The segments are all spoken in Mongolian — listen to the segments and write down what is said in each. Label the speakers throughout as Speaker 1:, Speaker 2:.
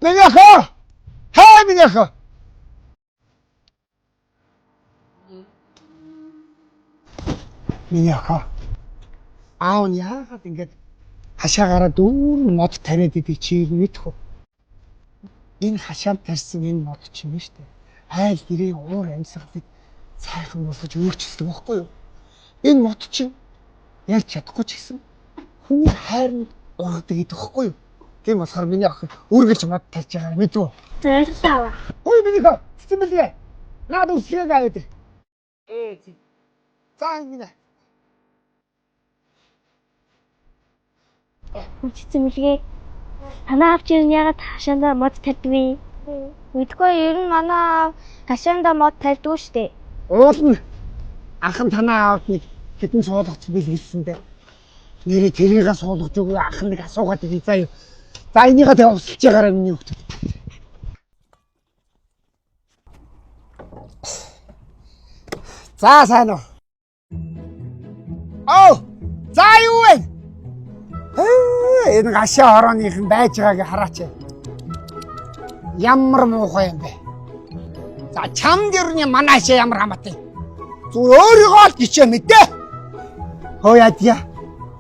Speaker 1: Миний охин! Хаа миний охин! Миний охин. Аав нь яагаад ингэж хашаагараа дүүр мод тариад идэх чийг мэдэх үү? Энэ хашаанд тарьсан энэ мод ч юм шүү дээ. Айл гэрээ уур амьсгалыг сайхан болгож өөрчилдөг байхгүй юу? Энэ мод чинь ялж чадахгүй ч гэсэн хүний хайранд ургадаг гэдэг байхгүй юу? Тийм болохоор миний охин үргэлж мод тарьж байгаа мэдв үү?
Speaker 2: Баярлалаа.
Speaker 1: Ой миний охин цэцэн бэлгээ. Наад үсгээ аваад. За ингэ.
Speaker 2: Цэцэмлгээ. Танаа авч ирэн ягаад хашаандаа мод тавьдгүй? Мэдгүй ер нь манай хашаандаа мод тавьдгүй штэ.
Speaker 1: Уулна. Ахын танаа аавд нэг хэдэн суулгач бил хэлсэн дээ. Нэрээ тэрийгээ суулгаж өгөө ах нэг асуугаад ирээ заа юу. За энийгээ тэгээ усалж байгаараа миний хүүхд. За сайн уу. За юу вэ? Энэ гашаа хорооныхан байж байгааг хараач. Ямар муухай юм бэ? За чамд ерний манаашаа ямар хамаатай. Зүг өөрийгөө л гिचээ мэдээ. Хөө яадья.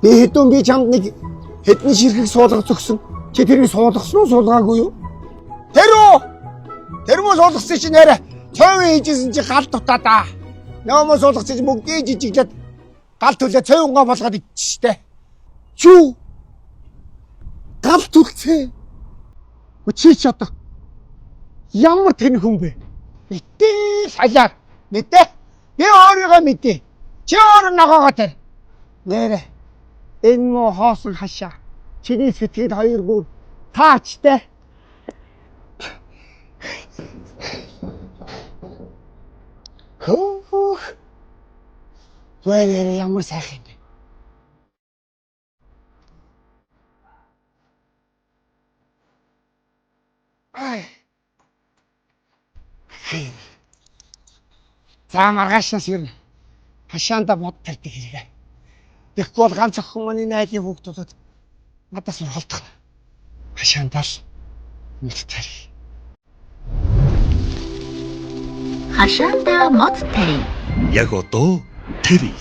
Speaker 1: Би хэдүүн би чамд нэг хэдэн ширхэг суулгаж өгсөн. Чи тэрийг суулгасан уу суулгаагүй юу? Тэр муу суулгасан чинь нэрэ цойн хийжсэн чи гал дутаа. Нөөмөө суулгасан чи бүгдийг жижиглээд гал төлөө цойнгаа болгоод иччихтэй. Чүү? Гал түлцээ. Чи ч одоо ямар тэн хүн бэ? Мэдээ салаар. Мэдээ. Би өөрийгөө мэдээ. Чи өөрөө ногоогоо тэр. Нэрэ. Энэ муу хоосон хашаа. Чиний сэтгэл хоёргүй таачтай. Хөөх. Вэрэ ямар сайхан юм бэ? Ай. За маргаашнаас ер нь хашаанда мод тавьдаг хэрэг. Тэгэхгүй бол ганц охин маань найзын хүүхдүүдэд надаас сургалдах. Хашаандаас мод тарь.
Speaker 3: Хашаанда мод тарь.
Speaker 4: Яг одоо тэрий.